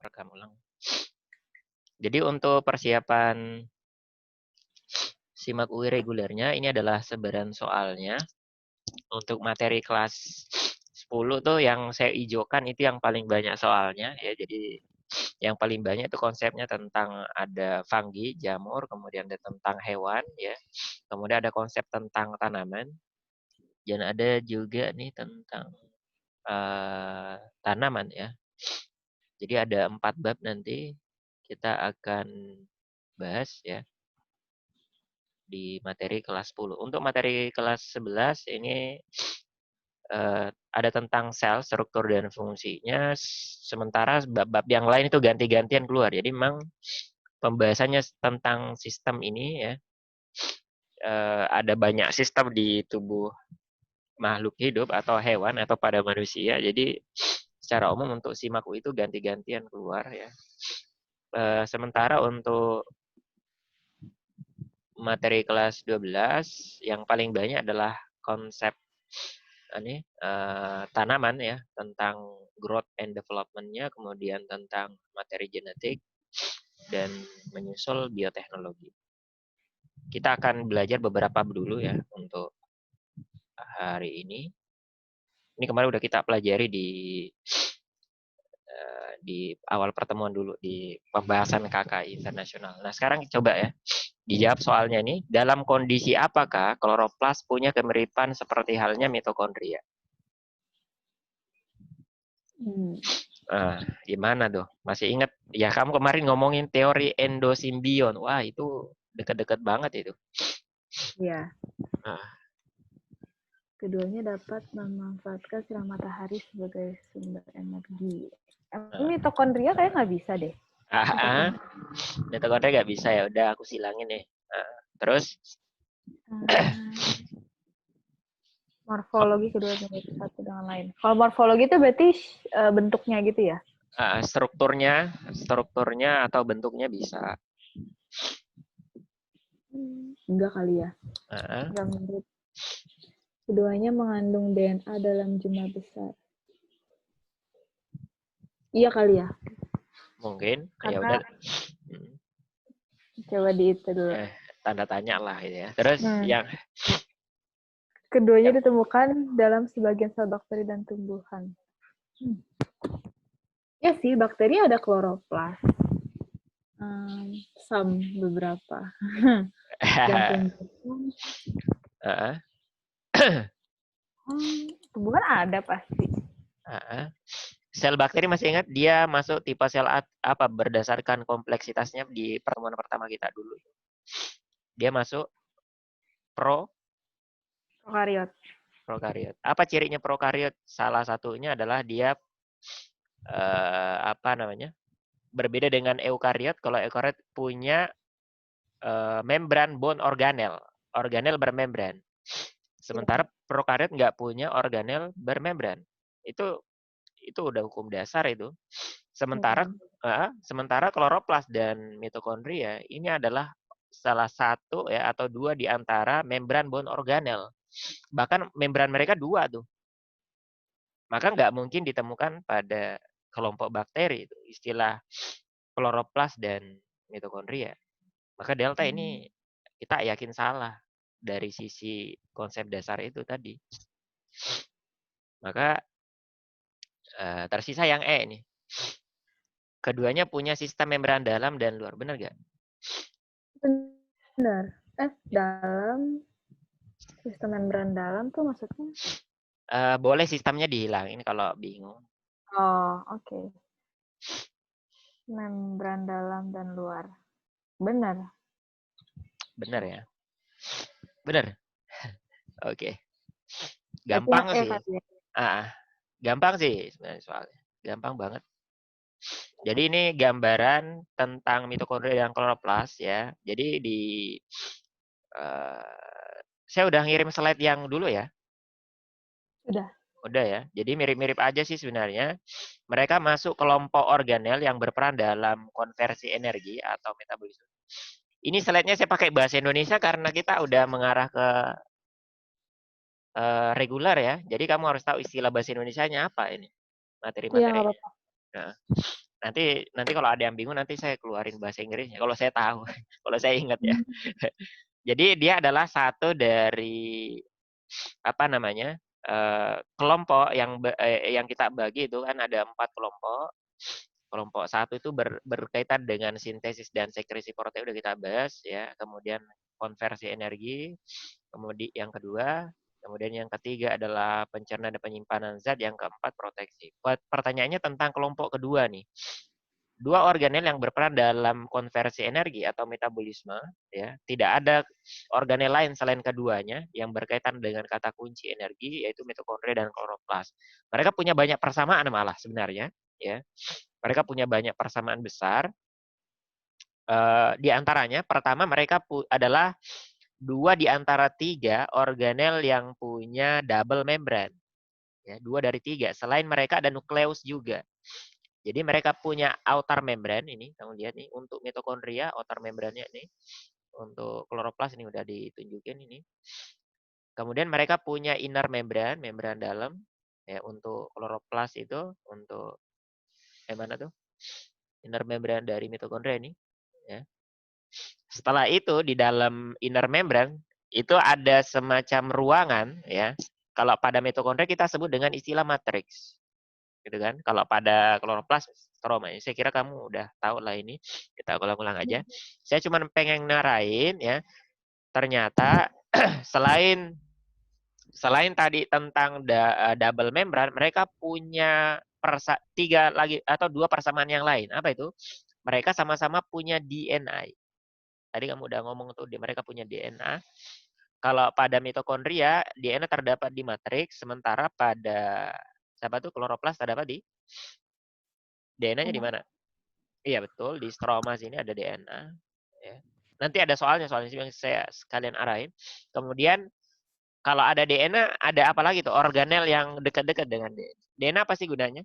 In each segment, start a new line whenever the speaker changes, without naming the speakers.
rekam ulang. Jadi untuk persiapan SIMAK UI regulernya, ini adalah sebaran soalnya. Untuk materi kelas 10 tuh yang saya hijaukan itu yang paling banyak soalnya ya. Jadi yang paling banyak itu konsepnya tentang ada fungi, jamur, kemudian ada tentang hewan ya. Kemudian ada konsep tentang tanaman. Dan ada juga nih tentang tanaman ya. Jadi ada 4 bab nanti kita akan bahas ya di materi kelas 10. Untuk materi kelas 11 ini ada tentang sel, struktur dan fungsinya, sementara bab-bab yang lain itu ganti-gantian keluar. Jadi memang pembahasannya tentang sistem ini ya, ada banyak sistem di tubuh makhluk hidup atau hewan atau pada manusia. Jadi secara umum untuk SIMAK UI itu ganti-gantian keluar ya. Sementara untuk materi kelas 12 yang paling banyak adalah konsep tanaman ya, tentang growth and development-nya, kemudian tentang materi genetik dan menyusul bioteknologi. Kita akan belajar beberapa dulu ya untuk hari ini. Ini kemarin udah kita pelajari di awal pertemuan dulu di pembahasan KKI internasional. Nah, sekarang coba ya dijawab soalnya nih, dalam kondisi apakah kloroplas punya kemiripan seperti halnya mitokondria? Gimana tuh? Masih ingat? Ya kamu kemarin ngomongin teori endosimbion. Wah, itu dekat-dekat banget itu.
Iya.
Nah,
Keduanya dapat memanfaatkan sinar matahari sebagai sumber energi. Mitokondria kayak nggak bisa deh.
mitokondria nggak bisa ya. Udah aku silangin nih. Terus?
Morfologi kedua mirip satu dengan lain. Kalau morfologi itu berarti bentuknya gitu ya?
Strukturnya atau bentuknya bisa.
Enggak kali ya. Enggak mirip. Keduanya mengandung DNA dalam jumlah besar. Iya kali ya.
Mungkin. Ya
Karena
udah.
Coba di itu dulu.
Tanda tanya lah gitu ya. Terus yang
keduanya ditemukan dalam sebagian sel bakteri dan tumbuhan. Ya sih, bakteri ada kloroplas. Beberapa. Dan tumbuhan ada pasti.
Sel bakteri masih ingat dia masuk tipe sel apa berdasarkan kompleksitasnya di pertemuan pertama kita dulu. Dia masuk prokariot. Apa cirinya prokariot? Salah satunya adalah dia berbeda dengan eukariot. Kalau eukariot punya membran bone organel bermembran. Sementara prokariot nggak punya organel bermembran. Itu udah hukum dasar itu. Sementara kloroplas dan mitokondria ini adalah salah satu ya atau dua di antara membran bone organel. Bahkan membran mereka dua tuh. Maka nggak mungkin ditemukan pada kelompok bakteri itu istilah kloroplas dan mitokondria. Maka delta ini kita yakin salah dari sisi konsep dasar itu tadi. Maka tersisa yang E ini. Keduanya punya sistem membran dalam dan luar. Benar nggak?
Benar. Dalam sistem membran dalam tuh maksudnya?
Boleh sistemnya dihilangin kalau bingung.
Oh, oke. Membran dalam dan luar. Benar.
Benar ya? Benar. Oke. Gampang sih. Gampang sih sebenarnya soalnya. Gampang banget. Jadi ini gambaran tentang mitokondria dan kloroplas ya. Jadi saya udah ngirim slide yang dulu ya. Udah ya. Jadi mirip-mirip aja sih sebenarnya. Mereka masuk kelompok organel yang berperan dalam konversi energi atau metabolisme. Ini slide-nya saya pakai bahasa Indonesia karena kita udah mengarah ke reguler ya. Jadi kamu harus tahu istilah bahasa Indonesianya apa ini. Materi-materinya. Nanti kalau ada yang bingung nanti saya keluarin bahasa Inggrisnya kalau saya tahu, kalau saya ingat ya. Jadi dia adalah satu dari apa namanya kelompok yang kita bagi itu kan ada 4 kelompok. Kelompok 1 itu berkaitan dengan sintesis dan sekresi protein udah kita bahas ya. Kemudian konversi energi. Kemudian yang kedua, kemudian yang ketiga adalah pencernaan dan penyimpanan zat, yang keempat proteksi. Pertanyaannya tentang kelompok kedua nih. 2 organel yang berperan dalam konversi energi atau metabolisme ya. Tidak ada organel lain selain keduanya yang berkaitan dengan kata kunci energi yaitu mitokondria dan kloroplas. Mereka punya banyak persamaan malah sebenarnya ya. Mereka punya banyak persamaan besar. Di antaranya pertama mereka adalah 2 di antara 3 organel yang punya double membrane. Ya, 2 dari 3. Selain mereka ada nukleus juga. Jadi mereka punya outer membrane ini, kamu lihat nih untuk mitokondria outer membrane-nya nih. Untuk kloroplas ini udah ditunjukin ini. Kemudian mereka punya inner membrane, membran dalam ya untuk kloroplas itu untuk mana tuh? Inner membrane dari mitokondria ini ya. Setelah itu di dalam inner membrane itu ada semacam ruangan ya. Kalau pada mitokondria kita sebut dengan istilah matriks. Gitu kan. Kalau pada kloroplas stroma. Saya kira kamu udah tahu lah ini. Kita ulang-ulang aja. Saya cuma pengen narain ya. Ternyata selain tadi tentang double membran, mereka punya 3 lagi atau 2 persamaan yang lain. Apa itu? Mereka sama-sama punya DNA. Tadi kamu udah ngomong tuh mereka punya DNA. Kalau pada mitokondria, DNA terdapat di matriks, sementara pada siapa tuh kloroplas terdapat di DNA-nya di mana? Iya betul, di stroma sini ada DNA. Ya. Nanti ada soalnya yang saya sekalian arahin. Kemudian kalau ada DNA, ada apa lagi tuh organel yang dekat-dekat dengan DNA? DNA apa sih gunanya?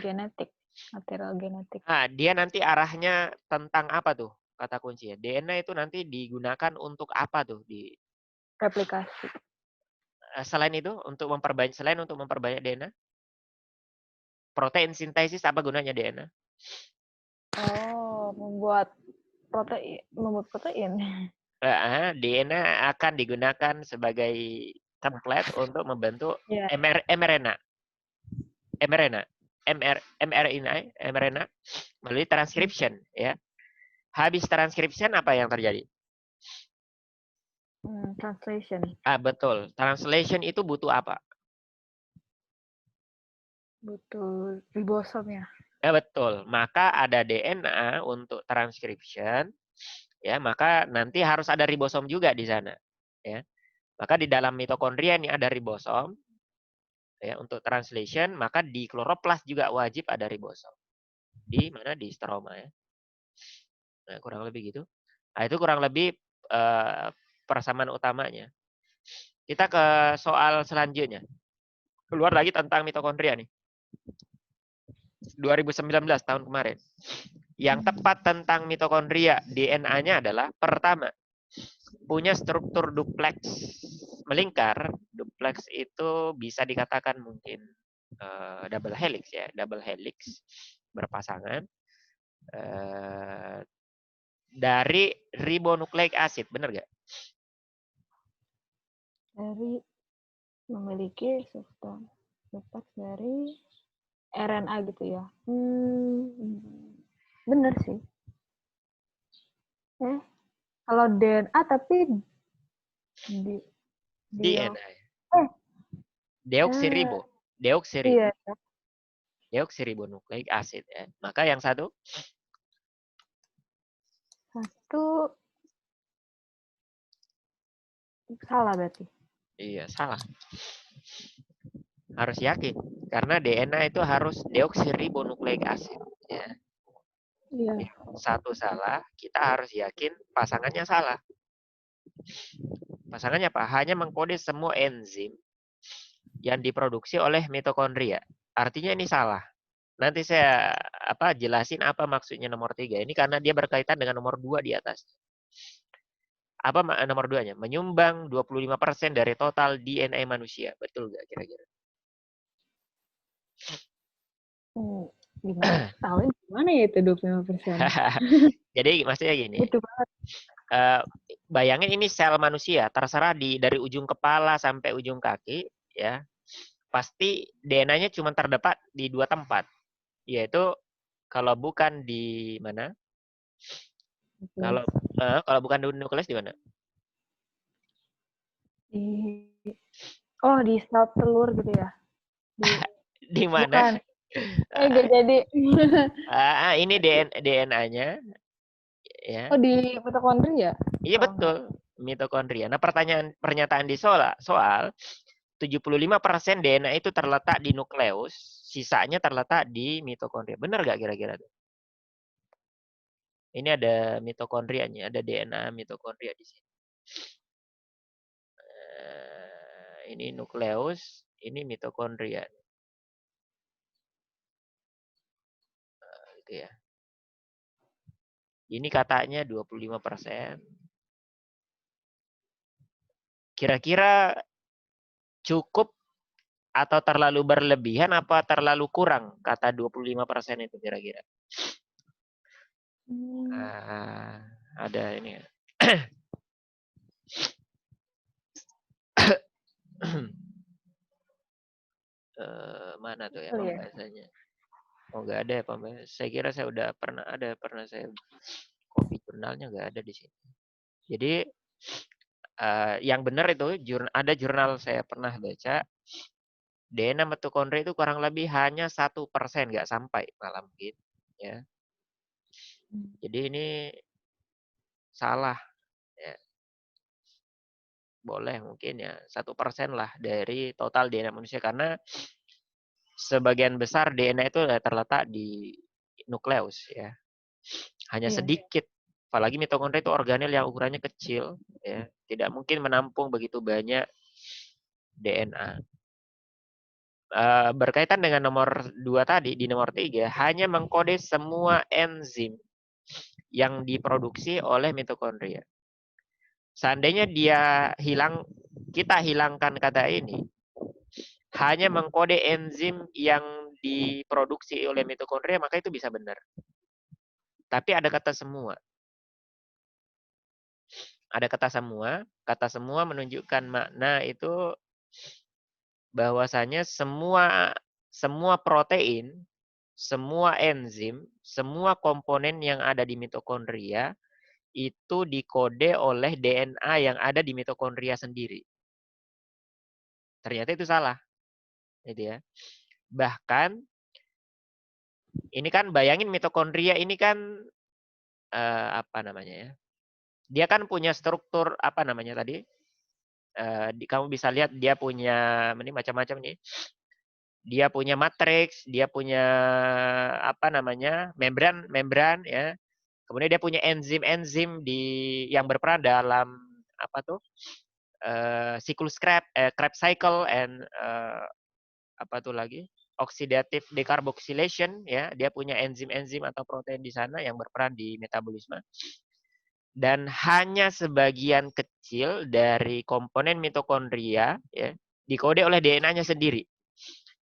Genetik, material genetik.
Nah, dia nanti arahnya tentang apa tuh kata kuncinya? DNA itu nanti digunakan untuk apa tuh di
replikasi.
Selain itu untuk memperbanyak DNA? Protein sintesis apa gunanya DNA?
Oh, membuat protein.
DNA akan digunakan sebagai template untuk membentuk mRNA. mRNA melalui transcription ya. Habis transcription apa yang terjadi?
Translation.
Betul. Translation itu butuh apa?
Butuh ribosom ya.
Betul. Maka ada DNA untuk transcription ya, maka nanti harus ada ribosom juga di sana ya. Maka di dalam mitokondria ini ada ribosom ya untuk translation, maka di kloroplas juga wajib ada ribosom. Di mana? Di stroma ya. Nah, kurang lebih gitu. Nah, itu kurang lebih persamaan utamanya. Kita ke soal selanjutnya. Keluar lagi tentang mitokondria nih. 2019 tahun kemarin. Yang tepat tentang mitokondria DNA-nya adalah pertama, punya struktur duplex melingkar. Duplex itu bisa dikatakan mungkin double helix ya, double helix berpasangan dari ribonukleik acid, benar gak?
Dari memiliki substans dari RNA gitu ya. Bener sih. Kalau DNA tapi
DNA. Deoksiribo.
Iya.
Deoksiribonukleik acid ya. Maka yang satu
salah berarti.
Iya, salah. Harus yakin karena DNA itu harus deoksiribonukleik acid ya.
Iya.
Satu salah, kita harus yakin pasangannya salah. Pasangannya apa? Hanya mengkode semua enzim yang diproduksi oleh mitokondria. Artinya ini salah. Nanti saya jelasin apa maksudnya nomor 3. Ini karena dia berkaitan dengan nomor 2 di atas. Apa nomor 2-nya? Menyumbang 25% dari total DNA manusia. Betul nggak kira-kira?
Gimana ya itu 25%?
Jadi maksudnya gini.
Butuh banget.
Bayangin ini sel manusia, terserah dari ujung kepala sampai ujung kaki, ya. Pasti DNA-nya cuma terdapat di 2 tempat. Yaitu kalau bukan di mana? Kalau bukan di nukleus di mana?
Di sel telur gitu ya?
Di mana?
Bukan. Gak jadi.
Ini DNA-nya, ya.
Di mitokondria ya?
Iya betul, mitokondria. Nah, pernyataan di soal 75% DNA itu terletak di nukleus, sisanya terletak di mitokondria. Benar nggak kira-kira tuh? Ini ada mitokondrianya, ada DNA mitokondria di sini. Ini nukleus, ini mitokondria. Gitu ya. Ini katanya 25%. Kira-kira cukup atau terlalu berlebihan apa terlalu kurang kata 25% itu kira-kira? Ada ini ya. Mana tuh ya pembahasannya? Oh, nggak ada ya pembahasan. Saya kira saya udah pernah saya copy jurnalnya nggak ada di sini. Jadi yang benar itu ada jurnal saya pernah baca, DNA mitokondria itu kurang lebih hanya 1%, nggak sampai malah mungkin, ya. Jadi ini salah, ya. Boleh mungkin ya 1% lah dari total DNA manusia karena sebagian besar DNA itu terletak di nukleus, ya. Hanya sedikit. Apalagi mitokondria itu organel yang ukurannya kecil, ya. Tidak mungkin menampung begitu banyak DNA. Berkaitan dengan nomor 2 tadi, di nomor 3, hanya mengkode semua enzim yang diproduksi oleh mitokondria. Seandainya kita hilangkan kata ini, hanya mengkode enzim yang diproduksi oleh mitokondria, maka itu bisa benar. Tapi ada kata semua. Ada kata semua menunjukkan makna itu bahwasanya semua protein, semua enzim, semua komponen yang ada di mitokondria itu dikode oleh DNA yang ada di mitokondria sendiri. Ternyata itu salah. Gitu ya. Bahkan ini kan bayangin mitokondria ini kan apa namanya ya? Dia kan punya struktur apa namanya tadi? Kamu bisa lihat dia punya ini macam-macam nih. Dia punya matriks, dia punya apa namanya? membran ya. Kemudian dia punya enzim-enzim yang berperan dalam apa tuh? Siklus Krebs cycle and apa tuh lagi? Oxidative decarboxylation ya. Dia punya enzim-enzim atau protein di sana yang berperan di metabolisme. Dan hanya sebagian kecil dari komponen mitokondria ya, dikode oleh DNA-nya sendiri.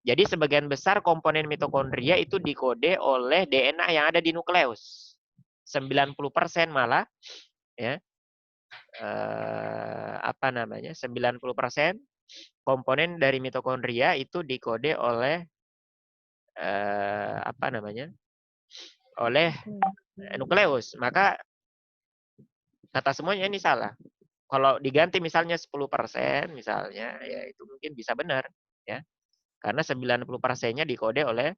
Jadi sebagian besar komponen mitokondria itu dikode oleh DNA yang ada di nukleus. 90% malah ya. Apa namanya? 90% komponen dari mitokondria itu dikode oleh apa namanya? Oleh nukleus. Maka kata semuanya ini salah. Kalau diganti misalnya 10% misalnya, ya itu mungkin bisa benar, ya. Karena 90%-nya dikode oleh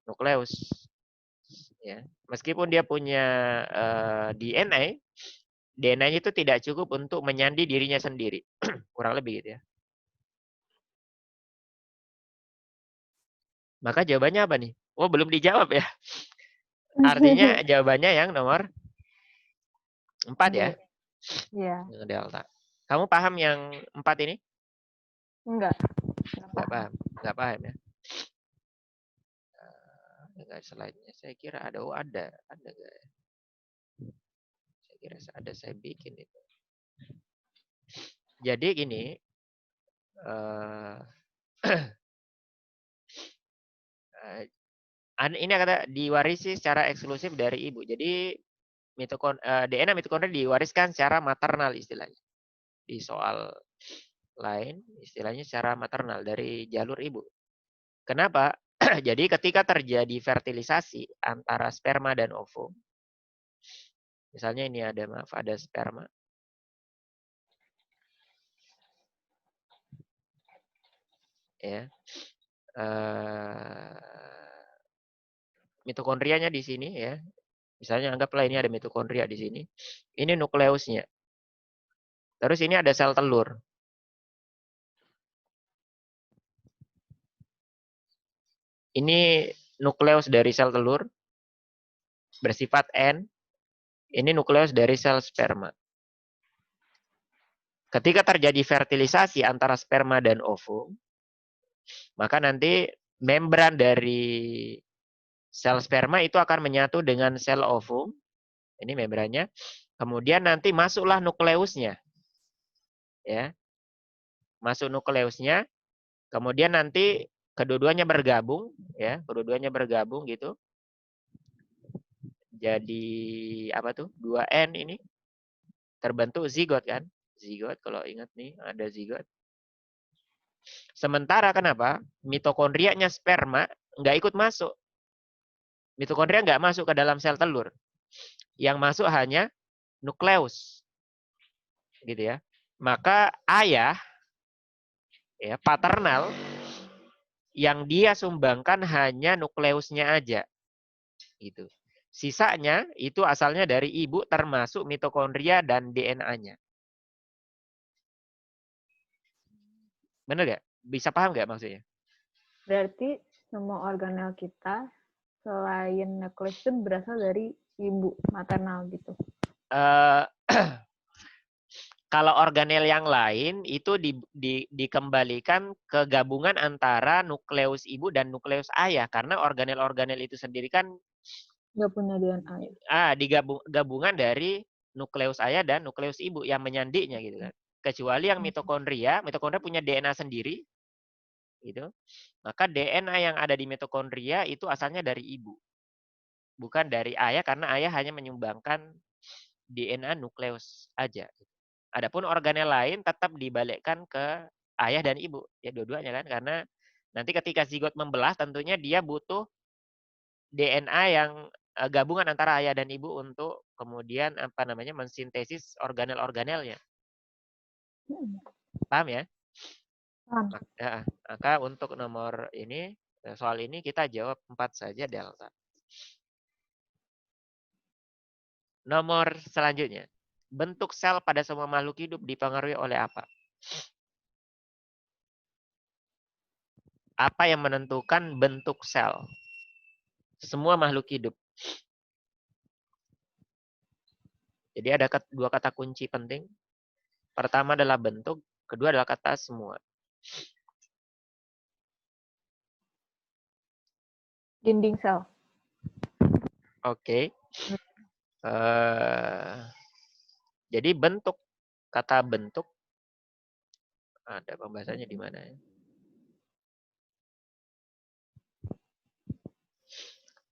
nukleus. Ya. Meskipun dia punya DNA-nya itu tidak cukup untuk menyandi dirinya sendiri. Kurang lebih gitu ya. Maka jawabannya apa nih? Oh, belum dijawab ya. Artinya jawabannya yang nomor 4 ya.
Iya.
Delta. Kamu paham yang 4 ini?
Enggak
paham. Enggak paham ya. Enggak slide-nya. Saya kira ada. Oh, ada enggak ya? Saya kira ada, saya bikin itu. Jadi gini, Ini kata diwarisi secara eksklusif dari ibu. Jadi DNA mitokondria diwariskan secara maternal istilahnya. Di soal lain istilahnya secara maternal dari jalur ibu. Kenapa? Jadi ketika terjadi fertilisasi antara sperma dan ovum, misalnya ini ada sperma. Ya. Mitokondrianya di sini ya. Misalnya anggaplah ini ada mitokondria di sini. Ini nukleusnya. Terus ini ada sel telur. Ini nukleus dari sel telur bersifat N. Ini nukleus dari sel sperma. Ketika terjadi fertilisasi antara sperma dan ovum, maka nanti membran dari sel sperma itu akan menyatu dengan sel ovum. Ini membrannya. Kemudian nanti masuklah nukleusnya. Ya. Masuk nukleusnya. Kemudian nanti kedua-duanya bergabung, ya, kedua-duanya bergabung gitu. Jadi apa tuh? 2N ini terbentuk zigot kan? Zigot kalau ingat nih, ada zigot. Sementara kenapa? Mitokondrianya sperma nggak ikut masuk. Mitokondria nggak masuk ke dalam sel telur. Yang masuk hanya nukleus. Gitu ya. Maka ayah ya, paternal yang dia sumbangkan hanya nukleusnya aja. Gitu. Sisanya itu asalnya dari ibu termasuk mitokondria dan DNA-nya. Benar nggak? Bisa paham nggak maksudnya?
Berarti semua organel kita selain nukleus itu berasal dari ibu maternal gitu.
Kalau organel yang lain itu dikembalikan ke gabungan antara nukleus ibu dan nukleus ayah. Karena organel-organel itu sendiri kan
nggak punya DNA.
Gabungan dari nukleus ayah dan nukleus ibu yang menyandiknya gitu kan. Kecuali yang mitokondria punya DNA sendiri, gitu. Maka DNA yang ada di mitokondria itu asalnya dari ibu, bukan dari ayah karena ayah hanya menyumbangkan DNA nukleus aja. Adapun organel lain tetap dibalikkan ke ayah dan ibu, ya dua-duanya kan, karena nanti ketika zigot membelah tentunya dia butuh DNA yang gabungan antara ayah dan ibu untuk kemudian mensintesis organel-organelnya. Paham ya?
Paham.
Maka untuk nomor ini, soal ini kita jawab 4 saja delta. Nomor selanjutnya. Bentuk sel pada semua makhluk hidup dipengaruhi oleh apa? Apa yang menentukan bentuk sel? Semua makhluk hidup. Jadi ada dua kata kunci penting. Pertama adalah bentuk, kedua adalah kata semua.
Dinding sel.
Oke. Jadi bentuk, kata bentuk, ada pembahasannya di mana ya?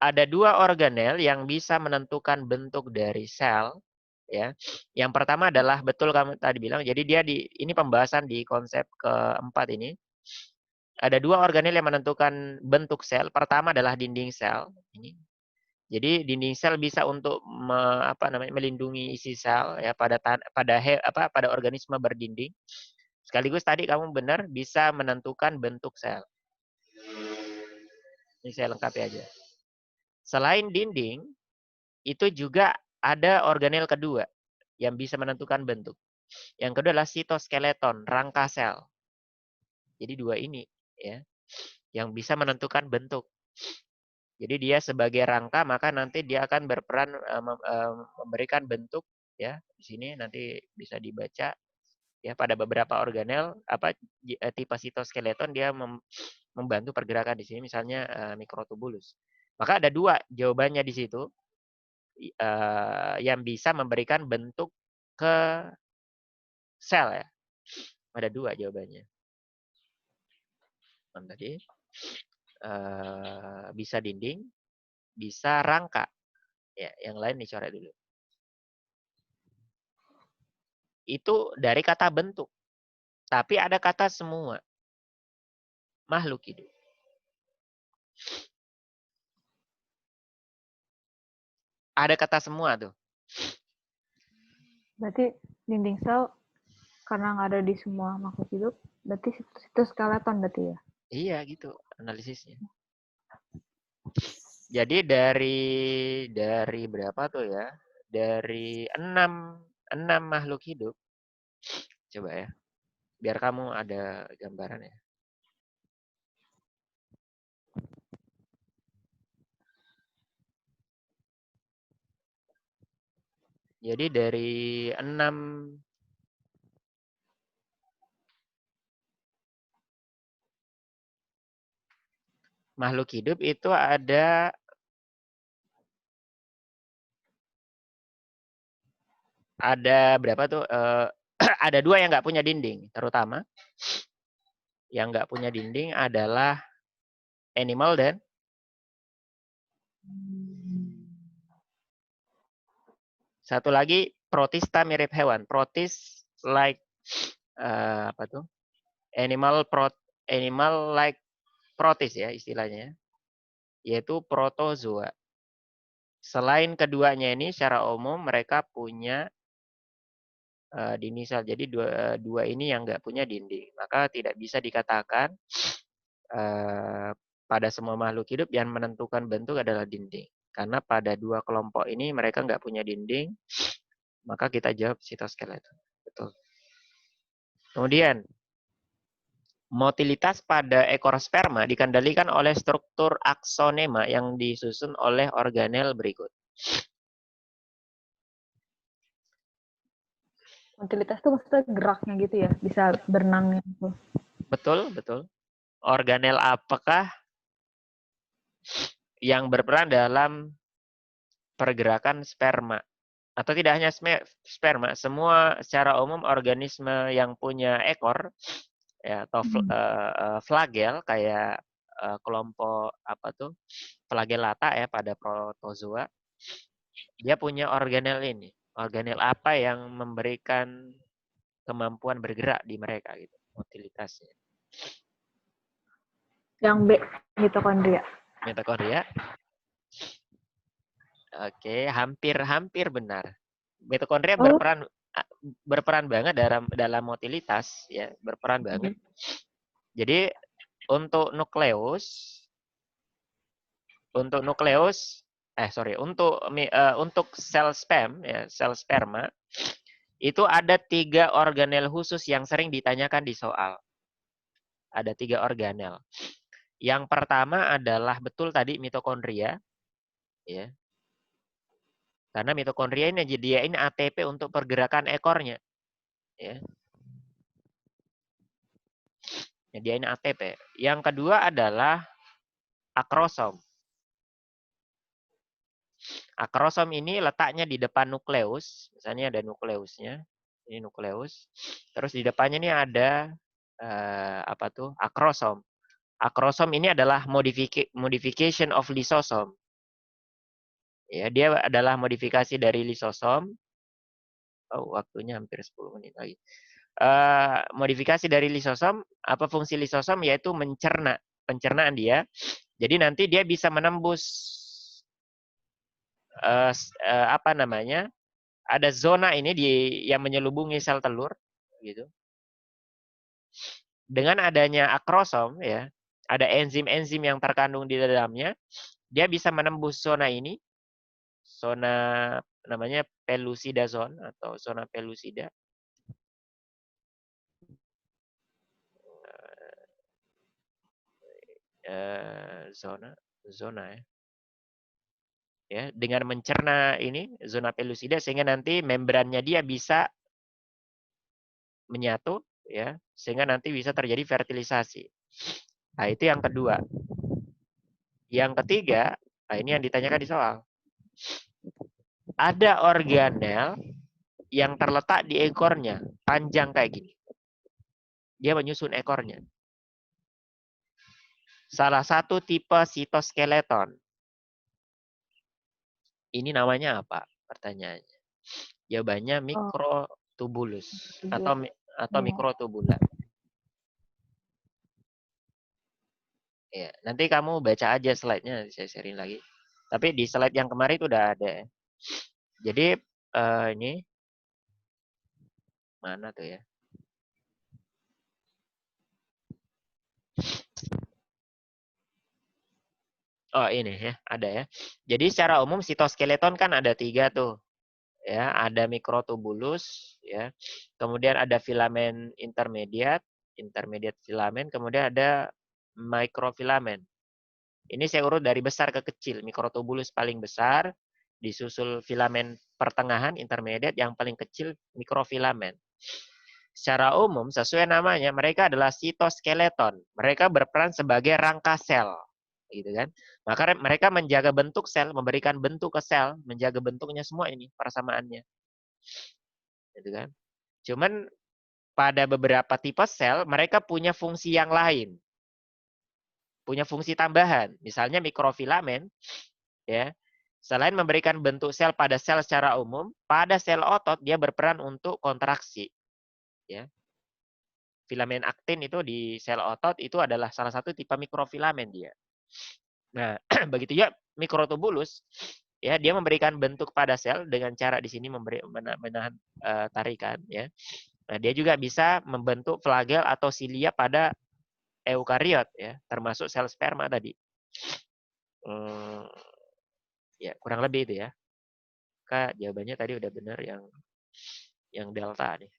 Ada dua organel yang bisa menentukan bentuk dari sel. Ya, yang pertama adalah betul kamu tadi bilang. Jadi ini pembahasan di konsep keempat ini. Ada dua organel yang menentukan bentuk sel. Pertama adalah dinding sel. Ini. Jadi dinding sel bisa untuk melindungi isi sel ya pada organisme berdinding. Sekaligus tadi kamu benar bisa menentukan bentuk sel. Ini saya lengkapi aja. Selain dinding, itu juga ada organel kedua yang bisa menentukan bentuk. Yang kedua adalah sitoskeleton, rangka sel. Jadi dua ini ya yang bisa menentukan bentuk. Jadi dia sebagai rangka maka nanti dia akan berperan memberikan bentuk ya. Di sini nanti bisa dibaca ya pada beberapa organel tipe sitoskeleton dia membantu pergerakan di sini misalnya mikrotubulus. Maka ada dua jawabannya di situ yang bisa memberikan bentuk ke sel ya. Ada dua jawabannya. Tadi bisa dinding, bisa rangka. Ya, yang lain dicoret dulu. Itu dari kata bentuk. Tapi ada kata semua. Makhluk hidup. Ada kata semua tuh.
Berarti dinding sel karena nggak ada di semua makhluk hidup, berarti itu skeleton berarti ya?
Iya gitu analisisnya. Jadi dari berapa tuh ya? Dari 6 makhluk hidup. Coba ya. Biar kamu ada gambaran ya. Jadi dari 6 makhluk hidup itu ada berapa tuh? Ada 2 yang nggak punya dinding, terutama. Yang nggak punya dinding adalah animal dan satu lagi protista mirip hewan. Protis like apa tuh? Animal like protis ya istilahnya. Yaitu protozoa. Selain keduanya ini secara umum mereka punya dinding sel. Jadi dua ini yang nggak punya dinding. Maka tidak bisa dikatakan pada semua makhluk hidup yang menentukan bentuk adalah dinding. Karena pada 2 kelompok ini mereka nggak punya dinding, maka kita jawab sitoskeleton. Betul. Kemudian, motilitas pada ekor sperma dikendalikan oleh struktur aksonema yang disusun oleh organel berikut.
Motilitas itu maksudnya geraknya gitu ya, bisa berenang gitu.
Betul, betul. Organel apakah yang berperan dalam pergerakan sperma? Atau tidak hanya sperma, semua secara umum organisme yang punya ekor ya atau flagel kayak kelompok apa tuh flagellata ya pada protozoa, dia punya organel ini. Organel apa yang memberikan kemampuan bergerak di mereka gitu, motilitasnya.
Yang B, mitokondria.
Mitokondria. Oke, hampir benar. Mitokondria berperan banget dalam motilitas ya, berperan banget. Jadi untuk nukleus untuk sel sel sperma itu ada 3 organel khusus yang sering ditanyakan di soal. Ada 3 organel. Yang pertama adalah betul tadi mitokondria, ya. Karena mitokondria ini nyediain ATP untuk pergerakan ekornya, ya. Nyediain ATP. Yang kedua adalah akrosom. Akrosom ini letaknya di depan nukleus, misalnya ada nukleusnya, ini nukleus. Terus di depannya ini ada apa tuh? Akrosom. Akrosom ini adalah modification of lisosom. Ya, dia adalah modifikasi dari lisosom. Oh, waktunya hampir 10 menit lagi. Modifikasi dari lisosom, apa fungsi lisosom? Yaitu pencernaan dia. Jadi nanti dia bisa menembus apa namanya? Ada zona ini yang menyelubungi sel telur, gitu. Dengan adanya akrosom, ya, ada enzim-enzim yang terkandung di dalamnya, dia bisa menembus zona ini, zona namanya pellucida zone atau zona pellucida. Zona ya. Ya, dengan mencerna ini zona pellucida sehingga nanti membrannya dia bisa menyatu ya, sehingga nanti bisa terjadi fertilisasi. Nah, itu yang kedua. Yang ketiga, nah ini yang ditanyakan di soal. Ada organel yang terletak di ekornya, panjang kayak gini. Dia menyusun ekornya. Salah satu tipe sitoskeleton. Ini namanya apa? Pertanyaannya. Jawabannya
Oh,
mikrotubulus
tubulus.
atau
Ya.
mikrotubula. Ya, nanti kamu baca aja slide-nya, saya sharing lagi. Tapi di slide yang kemarin itu udah ada. Jadi ini mana tuh ya? Oh ini ya, ada ya. Jadi secara umum sitoskeleton kan ada 3 tuh. Ya, ada mikrotubulus, ya. Kemudian ada filamen intermediate filamen, kemudian ada microfilamen. Ini saya urut dari besar ke kecil. Mikrotubulus paling besar, disusul filamen pertengahan intermediate, yang paling kecil mikrofilamen. Secara umum, sesuai namanya, mereka adalah sitoskeleton. Mereka berperan sebagai rangka sel, gitu kan? Maka mereka menjaga bentuk sel, memberikan bentuk ke sel, menjaga bentuknya semua ini persamaannya, gitu kan? Cuman pada beberapa tipe sel, mereka punya fungsi yang lain, punya fungsi tambahan. Misalnya mikrofilamen, ya. Selain memberikan bentuk sel pada sel secara umum, pada sel otot dia berperan untuk kontraksi, ya. Filamen aktin itu di sel otot itu adalah salah satu tipe mikrofilamen dia. Nah, begitu ya mikrotubulus, ya dia memberikan bentuk pada sel dengan cara di sini menahan tarikan, ya. Nah, dia juga bisa membentuk flagel atau silia pada eukariot, ya, termasuk sel sperma tadi. Ya, kurang lebih itu ya. Kak, jawabannya tadi udah benar yang delta nih.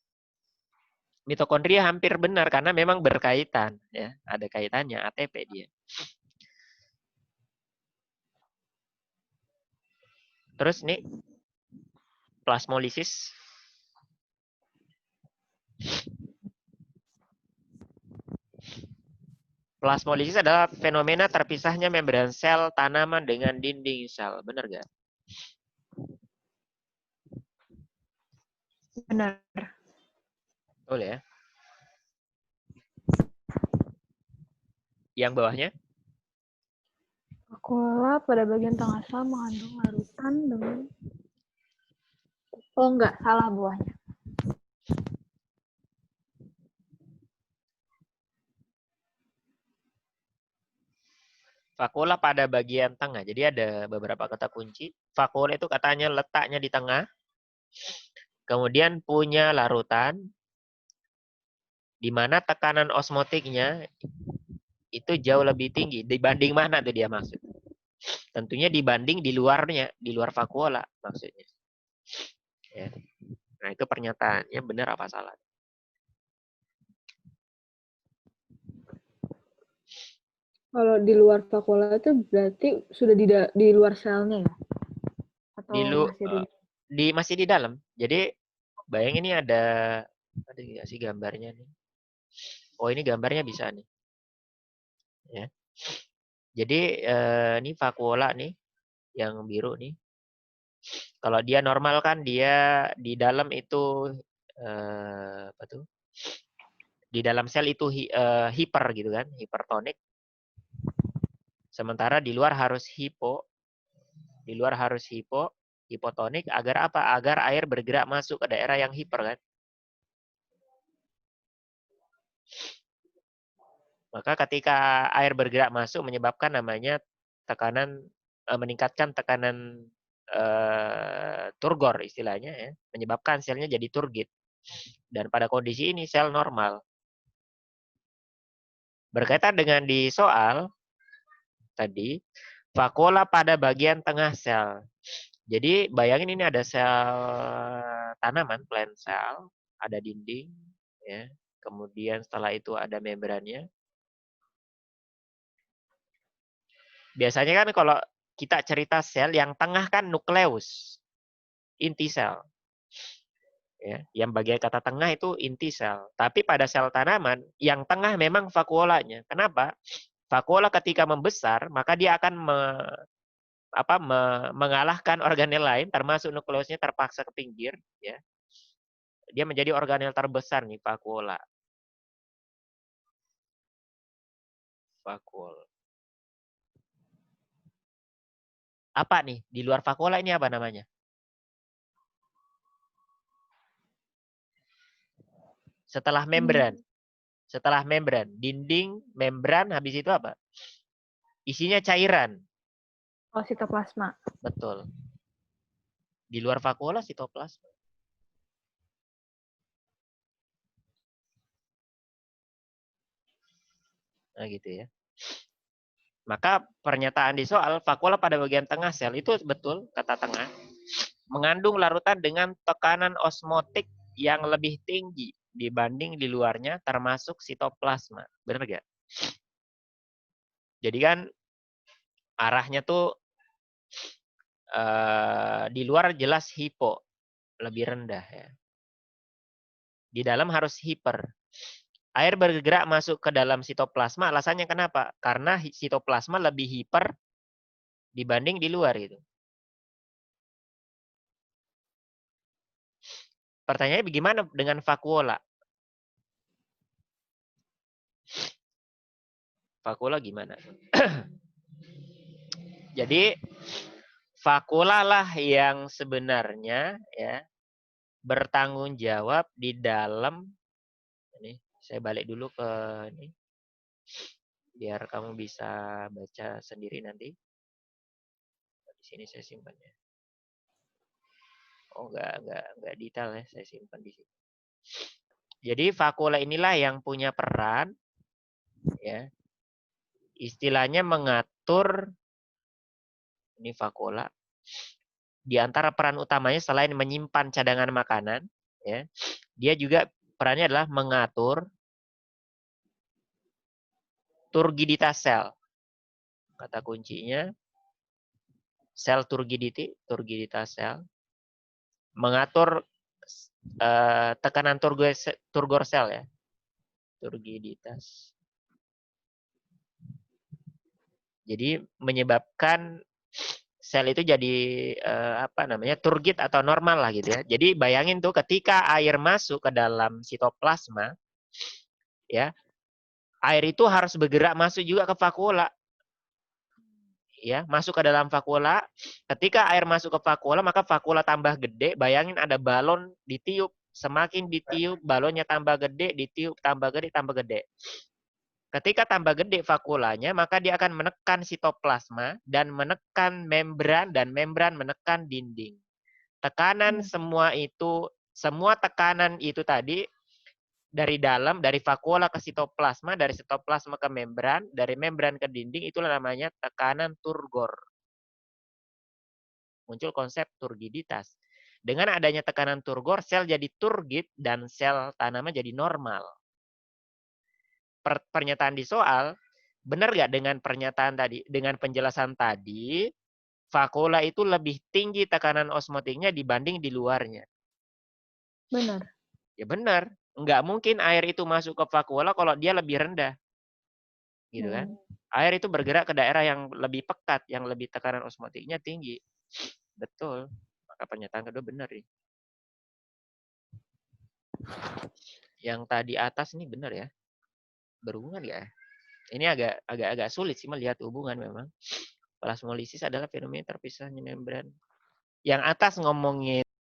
Mitokondria hampir benar karena memang berkaitan, ya, ada kaitannya ATP dia. Terus nih plasmolisis. Plasmolisis adalah fenomena terpisahnya membran sel tanaman dengan dinding sel. Benar gak?
Benar.
Betul ya. Yang bawahnya?
Vakuola pada bagian tengah sel mengandung larutan dengan... Oh enggak, salah bawahnya.
Vakuola pada bagian tengah. Jadi ada beberapa kata kunci. Vakuola itu katanya letaknya di tengah. Kemudian punya larutan, di mana tekanan osmotiknya itu jauh lebih tinggi. Dibanding mana tuh dia maksud? Tentunya dibanding di luarnya, di luar vakuola maksudnya. Ya. Nah itu pernyataannya benar apa salah?
Kalau di luar vakuola itu berarti sudah di luar selnya ya?
Di
Atau
lu,
masih di...
masih di dalam. Jadi bayangin ini ada nggak sih gambarnya nih? Oh ini gambarnya bisa nih. Ya. Jadi ini vakuola nih yang biru nih. Kalau dia normal kan dia di dalam itu apa tuh? Di dalam sel itu hiper gitu kan, hipertonik. Sementara di luar harus hipotonik agar apa? Agar air bergerak masuk ke daerah yang hiper kan. Maka ketika air bergerak masuk menyebabkan namanya tekanan meningkatkan tekanan turgor istilahnya ya, menyebabkan selnya jadi turgid. Dan pada kondisi ini sel normal. Berkaitan dengan di soal tadi, vakuola pada bagian tengah sel. Jadi bayangin ini ada sel tanaman, plant cell, ada dinding, ya. Kemudian setelah itu ada membrannya. Biasanya kan kalau kita cerita sel, yang tengah kan nukleus, inti sel. Ya, yang bagian kata tengah itu inti sel. Tapi pada sel tanaman, yang tengah memang vakuolanya. Kenapa? Vakuola ketika membesar, maka dia akan mengalahkan organel lain, termasuk nukleusnya terpaksa ke pinggir. Ya. Dia menjadi organel terbesar nih, vakuola. Vakuol. Apa nih? Di luar vakuola ini apa namanya? Setelah membran. Setelah membran. Dinding, membran, habis itu apa? Isinya cairan.
Oh, sitoplasma.
Betul. Di luar vakuola sitoplasma. Nah gitu ya. Maka pernyataan di soal vakuola pada bagian tengah sel itu betul, kata tengah. Mengandung larutan dengan tekanan osmotik yang lebih tinggi dibanding di luarnya termasuk sitoplasma. Benar gak? Jadi kan arahnya tuh di luar jelas hipo, lebih rendah ya. Di dalam harus hiper. Air bergerak masuk ke dalam sitoplasma, alasannya kenapa? Karena sitoplasma lebih hiper dibanding di luar itu. Pertanyaannya bagaimana dengan vakuola? Vakuola gimana? Jadi vakuola lah yang sebenarnya ya bertanggung jawab di dalam ini. Saya balik dulu ke ini biar kamu bisa baca sendiri nanti. Di sini saya simpannya. Oh enggak detail ya, saya simpan di sini. Jadi vakuola inilah yang punya peran ya. Istilahnya mengatur ini vakuola. Di antara peran utamanya selain menyimpan cadangan makanan ya, dia juga perannya adalah mengatur turgiditas sel. Kata kuncinya sel turgiditas sel. Mengatur tekanan turgor sel ya. Turgiditas. Jadi menyebabkan sel itu jadi turgid atau normal lah gitu ya. Jadi bayangin tuh ketika air masuk ke dalam sitoplasma ya, air itu harus bergerak masuk juga ke vakuola. Ya, masuk ke dalam vakuola. Ketika air masuk ke vakuola, maka vakuola tambah gede. Bayangin ada balon ditiup, semakin ditiup balonnya tambah gede, ditiup tambah gede, tambah gede. Ketika tambah gede vakuolanya, maka dia akan menekan sitoplasma dan menekan membran dan membran menekan dinding. Tekanan semua tekanan itu tadi dari dalam, dari vakuola ke sitoplasma, dari sitoplasma ke membran, dari membran ke dinding, itulah namanya tekanan turgor. Muncul konsep turgiditas. Dengan adanya tekanan turgor, sel jadi turgid dan sel tanaman jadi normal. Pernyataan di soal, benar nggak dengan pernyataan tadi, dengan penjelasan tadi, vakuola itu lebih tinggi tekanan osmotiknya dibanding di luarnya?
Benar.
Ya benar. Nggak mungkin air itu masuk ke vakuola kalau dia lebih rendah. Gitu kan. Air itu bergerak ke daerah yang lebih pekat, yang lebih tekanan osmotiknya tinggi. Betul. Maka pernyataan kedua benar nih. Yang tadi atas ini benar ya. Berhubungan ya? Ini agak sulit sih melihat hubungan memang. Plasmolisis adalah fenomena terpisahnya membran. Yang atas ngomongin